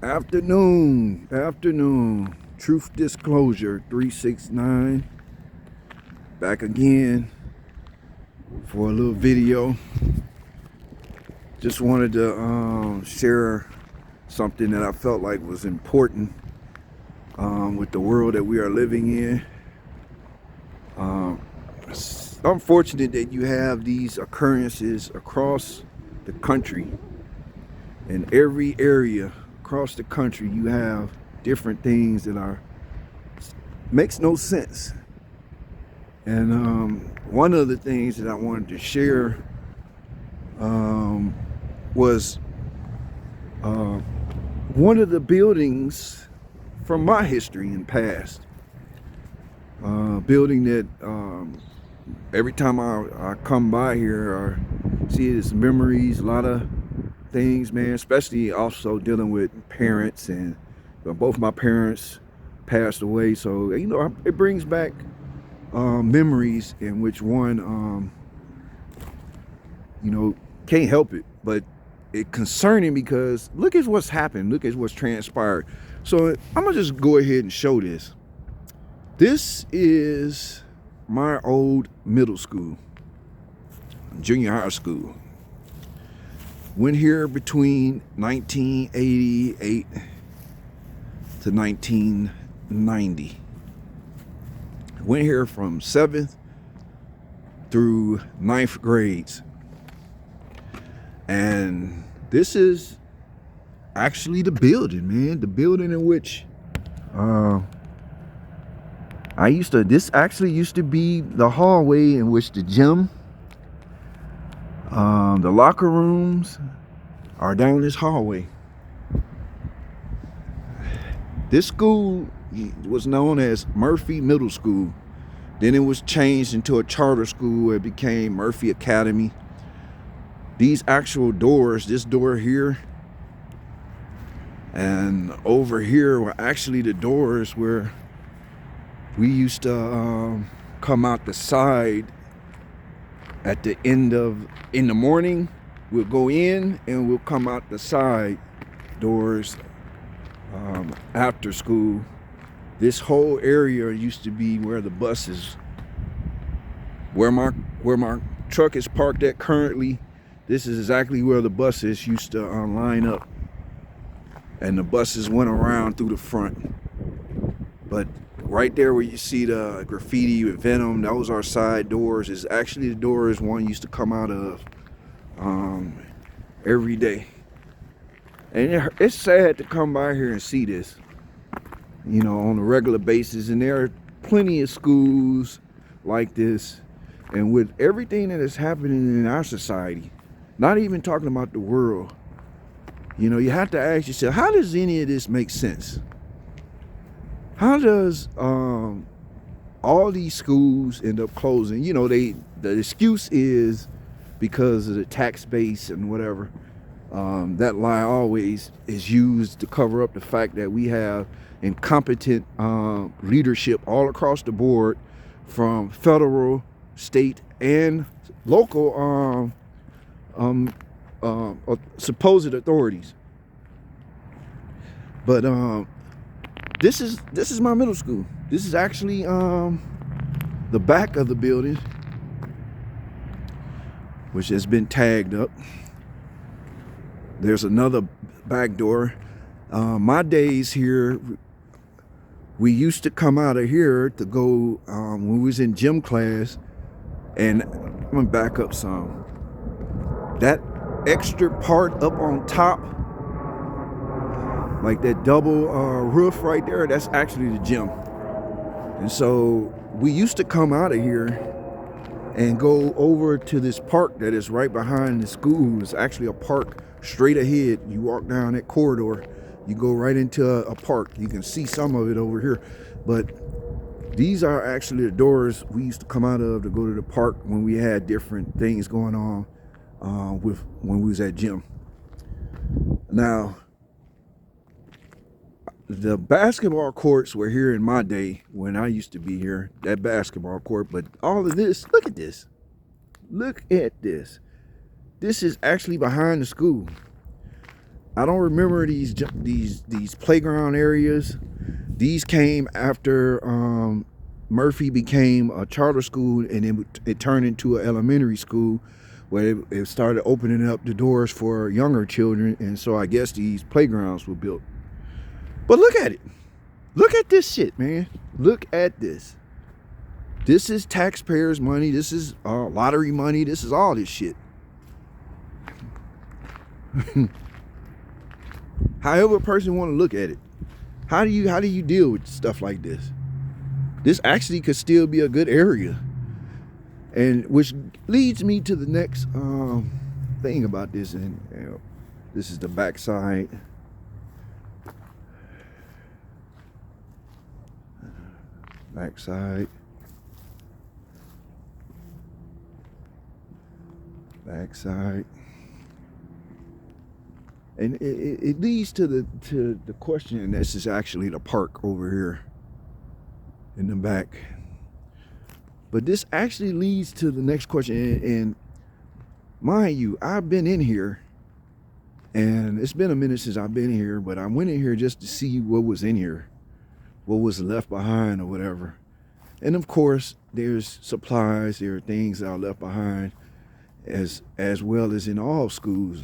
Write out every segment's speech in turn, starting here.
Afternoon. Truth Disclosure 369. Back again for a little video. Just wanted to share something that I felt like was important with the world that we are living in. It's unfortunate that you have these occurrences across the country. In every area across the country, you have different things that makes no sense. And one of the things that I wanted to share was one of the buildings from my history in the past. Building that every time I come by here, I see it as memories, a lot of things, man, especially also dealing with parents, and both my parents passed away, so it brings back memories in which one can't help it, but it's concerning because look at what's happened, look at what's transpired. So I'm gonna just go ahead and show this. This is my old middle school, junior high school. Went here between 1988 to 1990. Went here from 7th through 9th grades. And this is actually the building, man. The building in which this actually used to be the hallway in which the gym, the locker rooms are down this hallway. This school was known as Murphy Middle School. Then it was changed into a charter school. It became Murphy Academy. These actual doors, this door here and over here, were actually the doors where we used to come out the side at the end of, in the morning. We'll go in and we'll come out the side doors after school. This whole area used to be where the buses, where my truck is parked at currently. This is exactly where the buses used to line up, and the buses went around through the front. But right there where you see the graffiti with Venom, those are side doors. Is actually the doors one used to come out of every day. And it's sad to come by here and see this, on a regular basis. And there are plenty of schools like this. And with everything that is happening in our society, not even talking about the world, you have to ask yourself, how does any of this make sense? How does all these schools end up closing? The excuse is because of the tax base and whatever. That lie always is used to cover up the fact that we have incompetent leadership all across the board, from federal, state, and local supposed authorities. But this is my middle school. This is actually the back of the building, which has been tagged up. There's another back door. My days here, we used to come out of here to go when we was in gym class. And I'm gonna back up some. That extra part up on top, like that double roof right there, that's actually the gym. And so we used to come out of here and go over to this park that is right behind the school. It's actually a park straight ahead. You walk down that corridor, you go right into a park. You can see some of it over here, but these are actually the doors we used to come out of to go to the park when we had different things going on when we was at gym. Now, the basketball courts were here in my day when I used to be here, that basketball court. But all of this, look at this. Look at this. This is actually behind the school. I don't remember these playground areas. These came after Murphy became a charter school, and it turned into an elementary school where it started opening up the doors for younger children. And so I guess these playgrounds were built. But look at it. Look at this shit, man. Look at this. This is taxpayers' money. This is lottery money. This is all this shit. However a person want to look at it. How do you deal with stuff like this? This actually could still be a good area. And which leads me to the next thing about this. And this is the backside. Backside. And it leads to the question, and this is actually the park over here in the back. But this actually leads to the next question, and mind you, I've been in here, and it's been a minute since I've been here, but I went in here just to see what was in here, what was left behind or whatever. And of course, there's supplies, there are things that are left behind, as well as in all schools.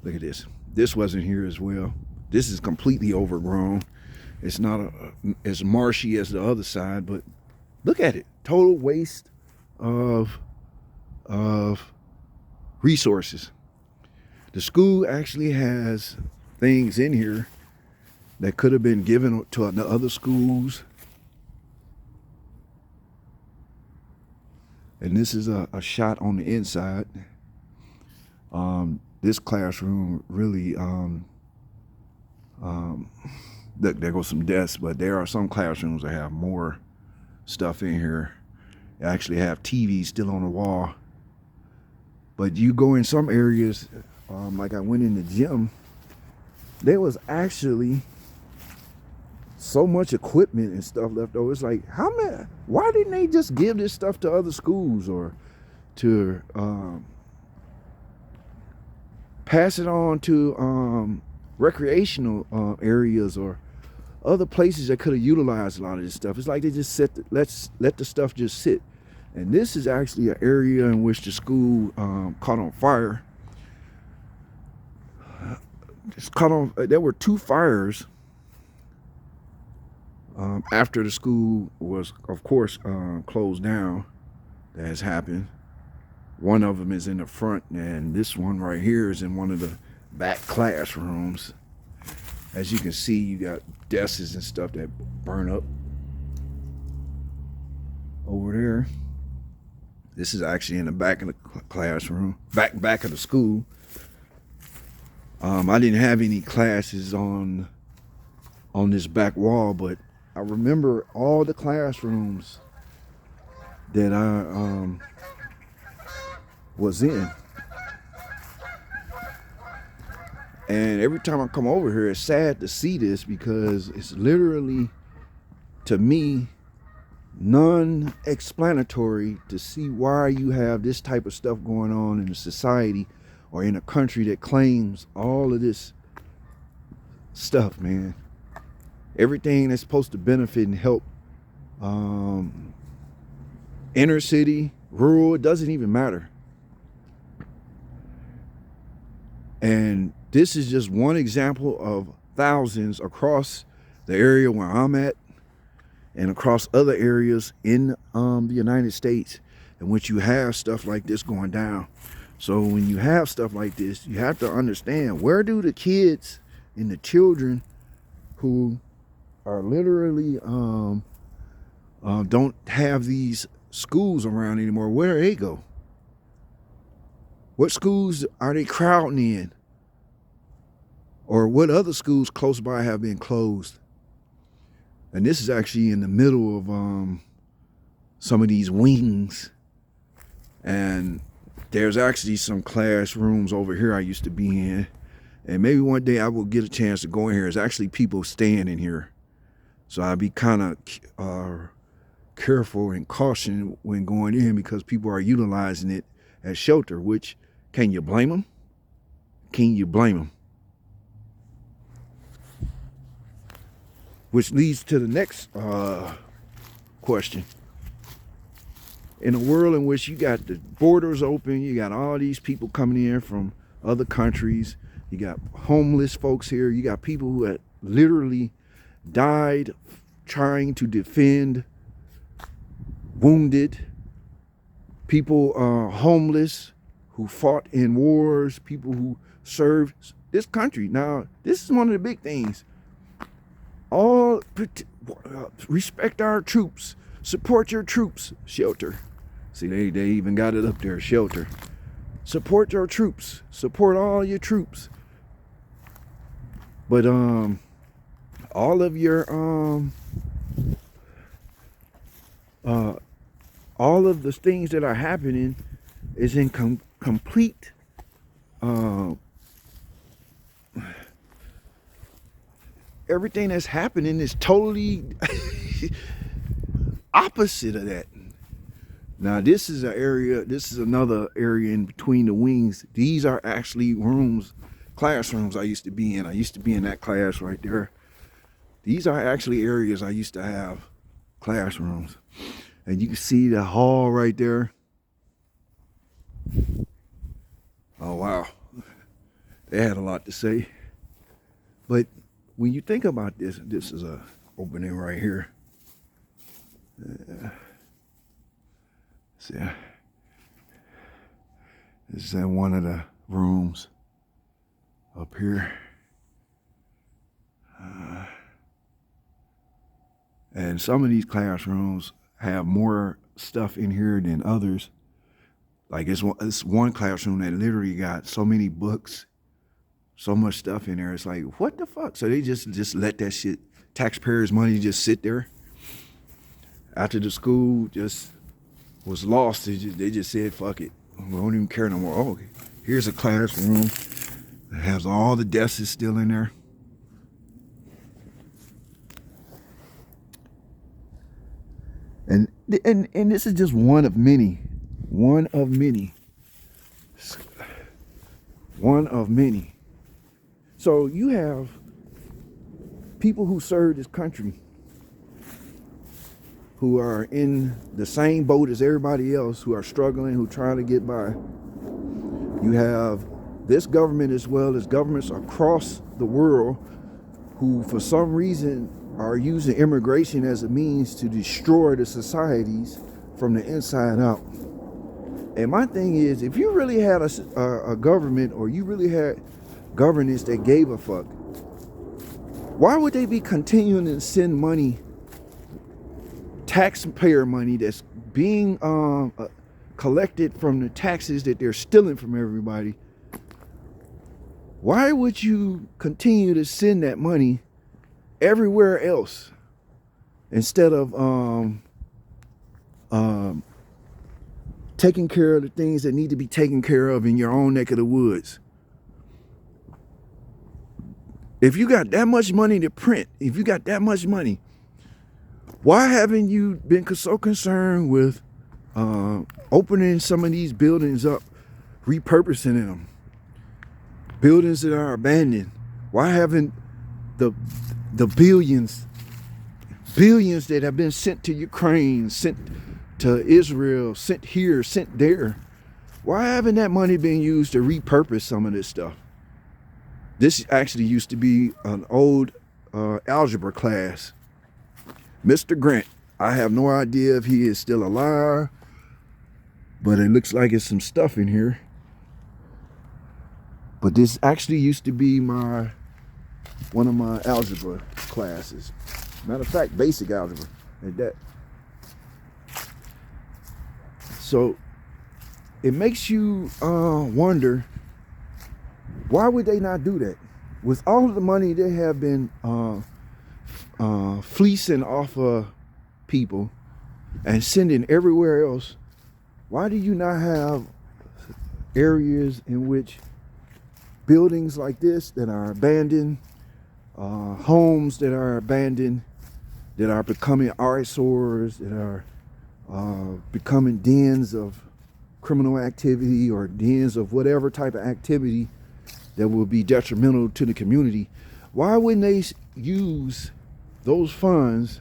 Look at this. This wasn't here as well. This is completely overgrown. It's not as marshy as the other side, but look at it. Total waste of resources. The school actually has things in here that could have been given to the other schools. And this is a shot on the inside. This classroom really, look, there goes some desks, but there are some classrooms that have more stuff in here. They actually have TVs still on the wall. But you go in some areas, like I went in the gym, there was actually so much equipment and stuff left over. It's like, why didn't they just give this stuff to other schools or to pass it on to recreational areas or other places that could have utilized a lot of this stuff? It's like they just let the stuff just sit. And this is actually an area in which the school caught on fire. There were 2 fires after the school was, of course, closed down. That has happened. One of them is in the front, and this one right here is in one of the back classrooms. As you can see, you got desks and stuff that burn up over there. This is actually in the back of the classroom, back of the school. I didn't have any classes on this back wall, but I remember all the classrooms that I was in. And every time I come over here, it's sad to see this because it's literally, to me, non-explanatory to see why you have this type of stuff going on in a society or in a country that claims all of this stuff, man. Everything that's supposed to benefit and help inner city, rural, it doesn't even matter. And this is just one example of thousands across the area where I'm at and across other areas in the United States in which you have stuff like this going down. So when you have stuff like this, you have to understand, where do the kids and the children who are literally don't have these schools around anymore, where do they go? What schools are they crowding in? Or what other schools close by have been closed? And this is actually in the middle of some of these wings. And there's actually some classrooms over here I used to be in. And maybe one day I will get a chance to go in here. There's actually people staying in here. So I'd be kind of careful and cautious when going in, because people are utilizing it as shelter, which, can you blame them? Can you blame them? which leads to the next question. In a world in which you got the borders open, you got all these people coming in from other countries, you got homeless folks here, you got people who had literally died trying to defend wounded, people homeless who fought in wars, people who served this country. Now, this is one of the big things. All respect our troops, support your troops, shelter. See, they even got it up there, shelter. Support your troops, support all your troops. But all of your all of the things that are happening is in complete everything that's happening is totally opposite of that. Now this is another area in between the wings. These are actually classrooms I used to be in. I used to be in that class right there. These are actually areas I used to have classrooms. And you can see the hall right there. Oh, wow. They had a lot to say. But when you think about this is a opening right here. See, this is in one of the rooms up here. And some of these classrooms have more stuff in here than others. Like it's one classroom that literally got so many books, so much stuff in there. It's like, what the fuck? So they just let that shit, taxpayers' money, just sit there. After the school just was lost, they just said, fuck it. We don't even care no more. Oh, here's a classroom that has all the desks is still in there. And this is just one of many. One of many. So you have people who serve this country who are in the same boat as everybody else, who are struggling, who are trying to get by. You have this government as well as governments across the world who for some reason are using immigration as a means to destroy the societies from the inside out. And my thing is, if you really had a government, or you really had governance that gave a fuck, why would they be continuing to send money, taxpayer money that's being collected from the taxes that they're stealing from everybody? Why would you continue to send that money everywhere else instead of taking care of the things that need to be taken care of in your own neck of the woods? If you got that much money to print, if you got that much money, why haven't you been so concerned with opening some of these buildings up, repurposing them? Buildings that are abandoned. Why haven't the billions that have been sent to Ukraine, sent to Israel, sent here, sent there, why haven't that money been used to repurpose some of this stuff? This actually used to be an old algebra class. Mr. Grant, I have no idea if he is still alive, but it looks like it's some stuff in here. But this actually used to be one of my algebra classes. Matter of fact, basic algebra at that. So it makes you wonder, why would they not do that? With all of the money they have been fleecing off of people and sending everywhere else, why do you not have areas in which buildings like this that are abandoned, homes that are abandoned, that are becoming eyesores, that are becoming dens of criminal activity or dens of whatever type of activity that will be detrimental to the community? Why wouldn't they use those funds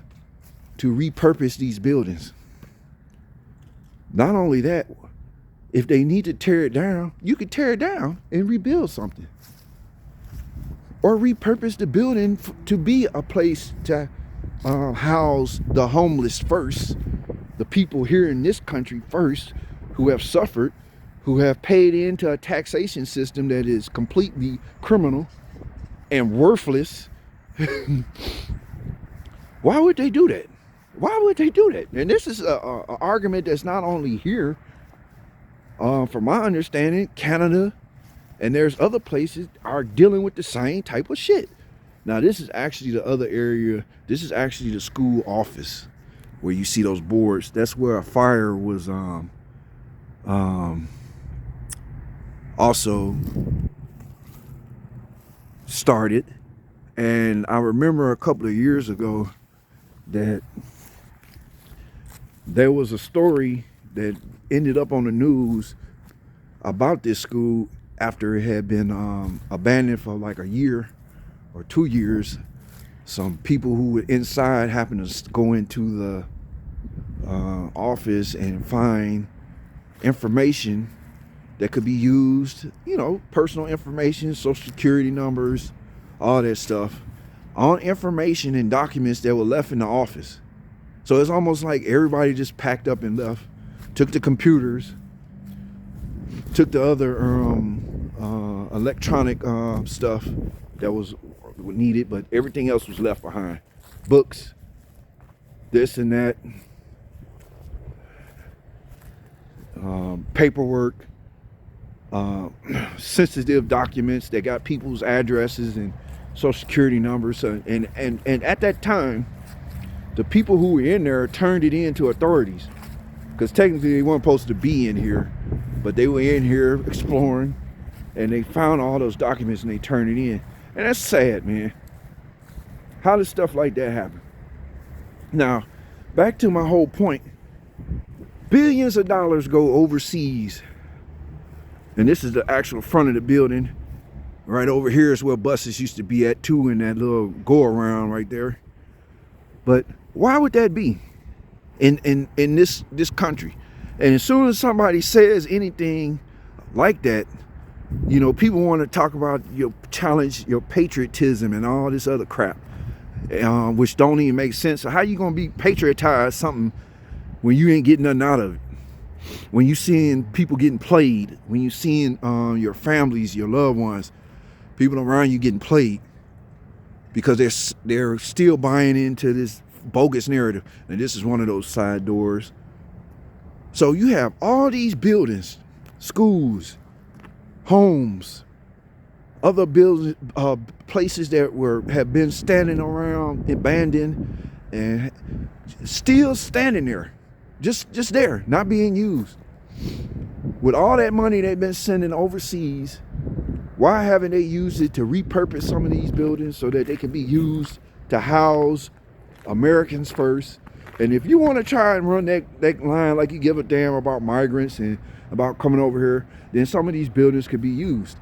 to repurpose these buildings. Not only that, if they need to tear it down, you could tear it down and rebuild something. Or repurpose the building to be a place to house the homeless first, the people here in this country first, who have suffered, who have paid into a taxation system that is completely criminal and worthless. Why would they do that? Why would they do that? And this is an argument that's not only here. From my understanding, Canada and there's other places are dealing with the same type of shit. Now, this is actually the other area. This is actually the school office where you see those boards. That's where a fire was also started. And I remember a couple of years ago that there was a story that ended up on the news about this school after it had been abandoned for like a year or 2 years. Some people who were inside happened to go into the office and find information that could be used, you know, personal information, social security numbers, all that stuff, on information and documents that were left in the office. So it's almost like everybody just packed up and left, took the computers, took the other electronic stuff that was needed, but everything else was left behind. Books, this and that, paperwork, sensitive documents that got people's addresses and social security numbers. And at that time, the people who were in there turned it in to authorities, because technically they weren't supposed to be in here, but they were in here exploring, and they found all those documents and they turned it in. And that's sad, man. How does stuff like that happen? Now, back to my whole point. Billions of dollars go overseas. And this is the actual front of the building. Right over here is where buses used to be at too, in that little go around right there. But why would that be in this country? And as soon as somebody says anything like that, you know, people want to talk about your challenge, your patriotism and all this other crap, which don't even make sense. So how you gonna be patriotized something when you ain't getting nothing out of it? When you seeing people getting played, when you seeing your families, your loved ones, people around you getting played, because they're still buying into this bogus narrative. And this is one of those side doors. So you have all these buildings, schools, homes, other buildings, places that have been standing around, abandoned, and still standing there, just there, not being used. With all that money they've been sending overseas, why haven't they used it to repurpose some of these buildings so that they can be used to house Americans first? And if you want to try and run that line like you give a damn about migrants and about coming over here, then some of these buildings could be used.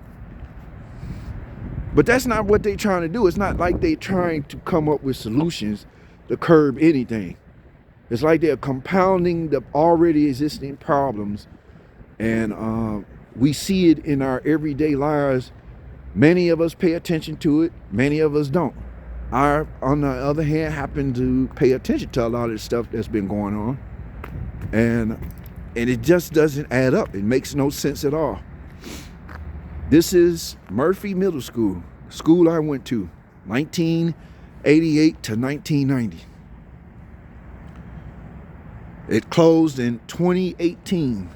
But that's not what they're trying to do. It's not like they're trying to come up with solutions to curb anything. It's like they're compounding the already existing problems. And we see it in our everyday lives. Many of us pay attention to it. Many of us don't. I, on the other hand, happen to pay attention to a lot of the stuff that's been going on. And it just doesn't add up. It makes no sense at all. This is Murphy Middle School, school I went to, 1988 to 1990. It closed in 2018.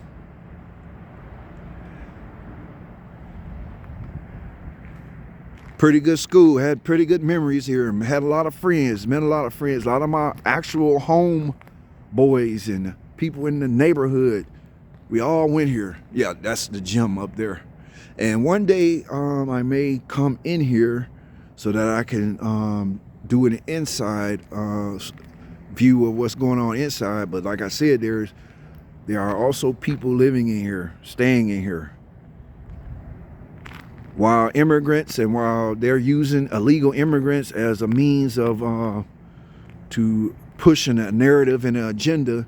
Pretty good school, had pretty good memories here, had a lot of friends, met a lot of friends, a lot of my actual home boys and people in the neighborhood. We all went here. Yeah, that's the gym up there. And one day I may come in here so that I can do an inside view of what's going on inside. But like I said, there are also people living in here, staying in here. While immigrants, and while they're using illegal immigrants as a means of to pushing a narrative and an agenda.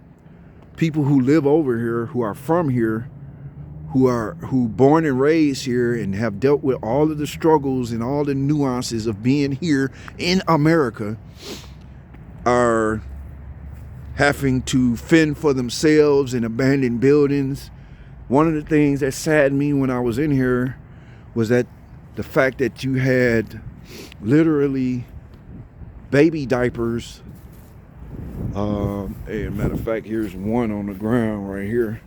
People who live over here, who are from here, who born and raised here and have dealt with all of the struggles and all the nuances of being here in America, are having to fend for themselves in abandoned buildings. One of the things that saddened me when I was in here was that the fact that you had literally baby diapers. As a matter of fact, here's one on the ground right here.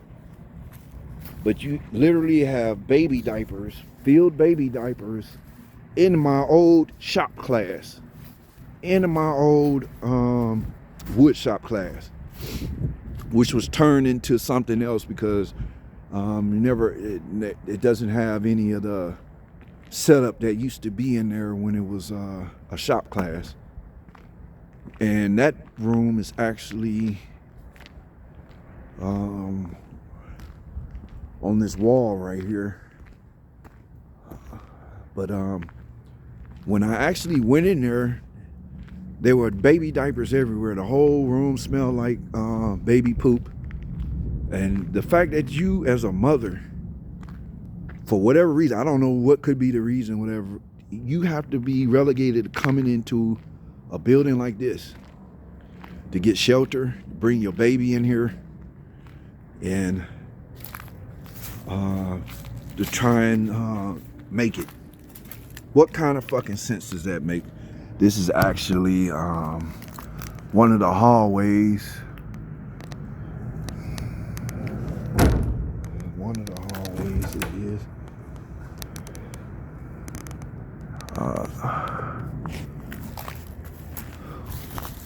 But you literally have baby diapers, filled baby diapers, in my old shop class. In my old wood shop class, which was turned into something else because it doesn't have any of the setup that used to be in there when it was a shop class. And that room is actually on this wall right here. But when I actually went in there were baby diapers everywhere. The whole room smelled like baby poop. And the fact that you, as a mother, for whatever reason, I don't know what could be the reason, whatever, you have to be relegated to coming into a building like this to get shelter, bring your baby in here, and to try and make it. What kind of fucking sense does that make? This is actually one of the hallways. One of the hallways it is.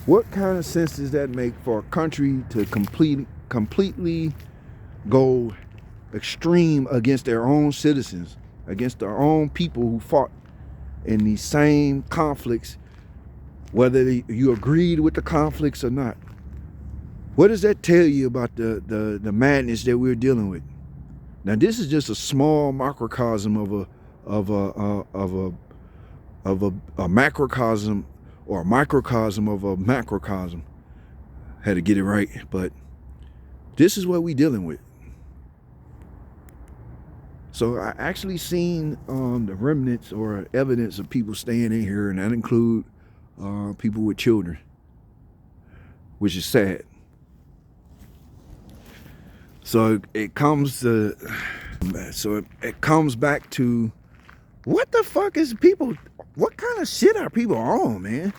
What kind of sense does that make for a country to completely go extreme against their own citizens, against their own people who fought in these same conflicts, whether you agreed with the conflicts or not? What does that tell you about the madness that we're dealing with? Now, this is just a small microcosm of a macrocosm, or a microcosm of a macrocosm. Had to get it right, but this is what we're dealing with. So I actually seen the remnants or evidence of people staying in here, and that include people with children, which is sad. So it comes back to, what the fuck is people, what kind of shit are people on, man?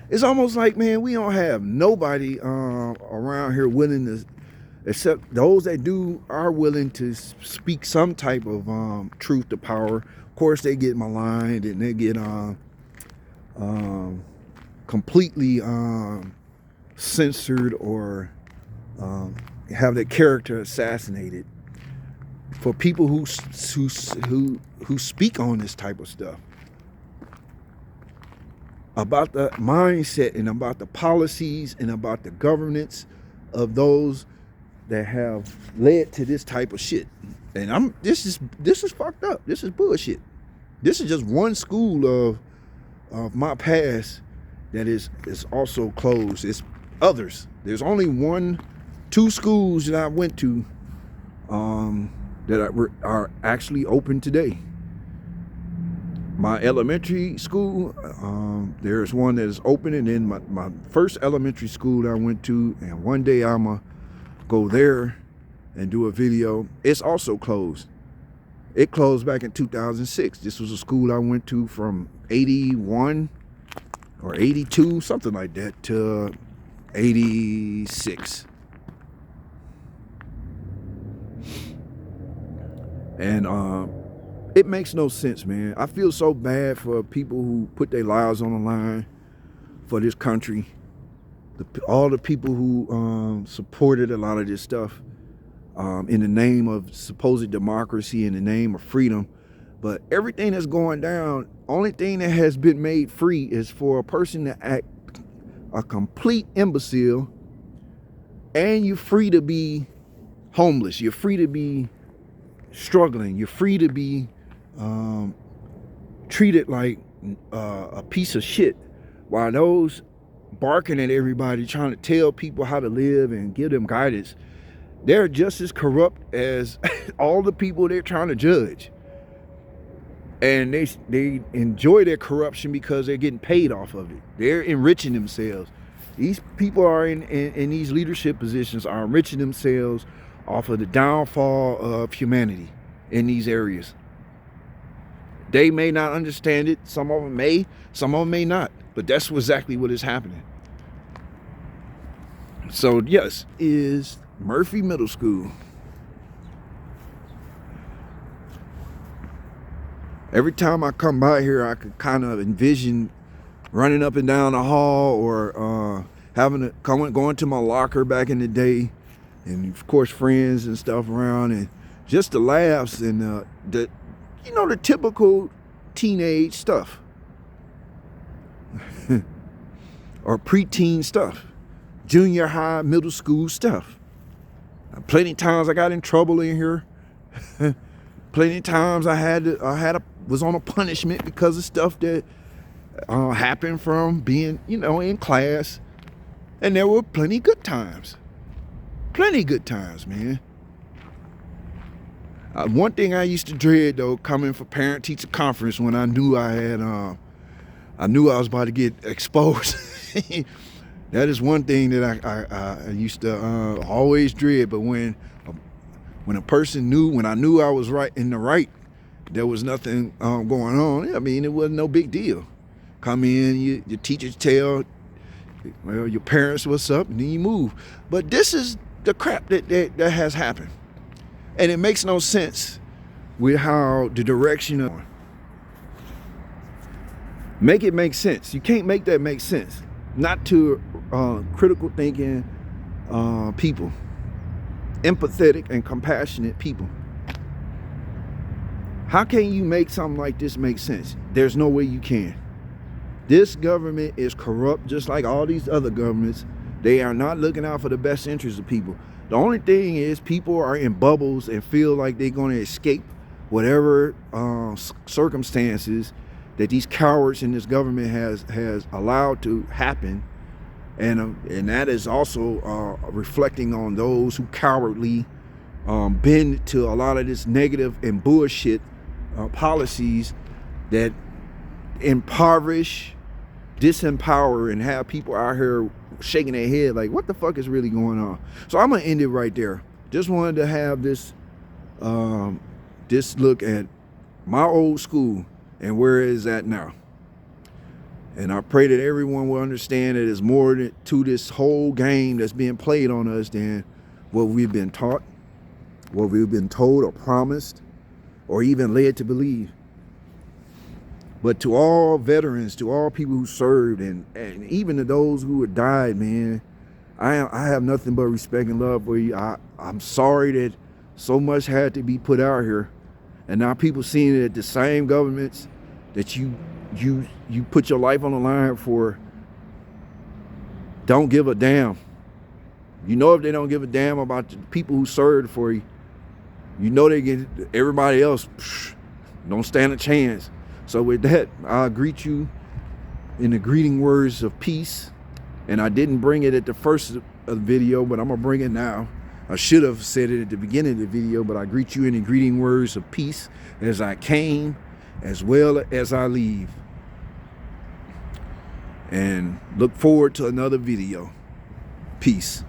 It's almost like, man, we don't have nobody around here willing to, except those that are willing to speak some type of truth to power. Of course, they get maligned and they get completely censored or have their character assassinated. For people who speak on this type of stuff, about the mindset and about the policies and about the governance of those that have led to this type of shit. And this is fucked up. This is bullshit. This is just one school of my past that is also closed. It's others. There's only two schools that I went to that are actually open today. My elementary school, there's one that is open, and then my first elementary school that I went to, and one day I'ma go there and do a video. It's also closed. It closed back in 2006. This was a school I went to from 81 or 82, something like that, to 86. And it makes no sense, man. I feel so bad for people who put their lives on the line for this country. All the people who supported a lot of this stuff in the name of supposed democracy, in the name of freedom. But everything that's going down, only thing that has been made free is for a person to act a complete imbecile, and you're free to be homeless. You're free to be struggling. You're free to be treated like a piece of shit while those barking at everybody, trying to tell people how to live and give them guidance, they're just as corrupt as all the people they're trying to judge. And they enjoy their corruption because they're getting paid off of it. They're enriching themselves. These people are in these leadership positions are enriching themselves off of the downfall of humanity in these areas. They may not understand it. Some of them may not. But that's exactly what is happening. So yes, is Murphy Middle School. Every time I come by here, I could kind of envision running up and down the hall, or going to my locker back in the day, and of course friends and stuff around, and just the laughs and the typical teenage stuff or preteen stuff, junior high, middle school stuff. Plenty of times I got in trouble in here. Plenty of times I was on a punishment because of stuff that happened from being, in class. And there were plenty good times. Plenty good times, man. One thing I used to dread, though, coming for parent-teacher conference when I knew I was about to get exposed. That is one thing that I used to always dread. But when a person when I knew I was right in the right, there was nothing going on. I mean, it wasn't no big deal. Come in, your teachers tell, well, your parents what's up, and then you move. But this is the crap that has happened. And it makes no sense with how the direction of make it make sense. You can't make that make sense. Not to critical thinking people, empathetic and compassionate people. How can you make something like this make sense? There's no way you can. This government is corrupt just like all these other governments. They are not looking out for the best interests of people. The only thing is people are in bubbles and feel like they're going to escape whatever circumstances that these cowards in this government has allowed to happen. And that is also reflecting on those who cowardly bend to a lot of this negative and bullshit policies that impoverish, disempower, and have people out here shaking their head like, what the fuck is really going on? So I'm gonna end it right there. Just wanted to have this look at my old school and where it is at now. And I pray that everyone will understand that there's more to this whole game that's being played on us than what we've been taught, what we've been told or promised, or even led to believe. But to all veterans, to all people who served, and even to those who have died, man, I have nothing but respect and love for you. I'm sorry that so much had to be put out here. And now people seeing that the same governments that you put your life on the line for don't give a damn. You know, if they don't give a damn about the people who served for you, you know they get everybody else don't stand a chance. So with that, I'll greet you in the greeting words of peace. And I didn't bring it at the first of the video, but I'm gonna bring it now. I should have said it at the beginning of the video, but I greet you in the greeting words of peace as I came, as well as I leave. And look forward to another video. Peace.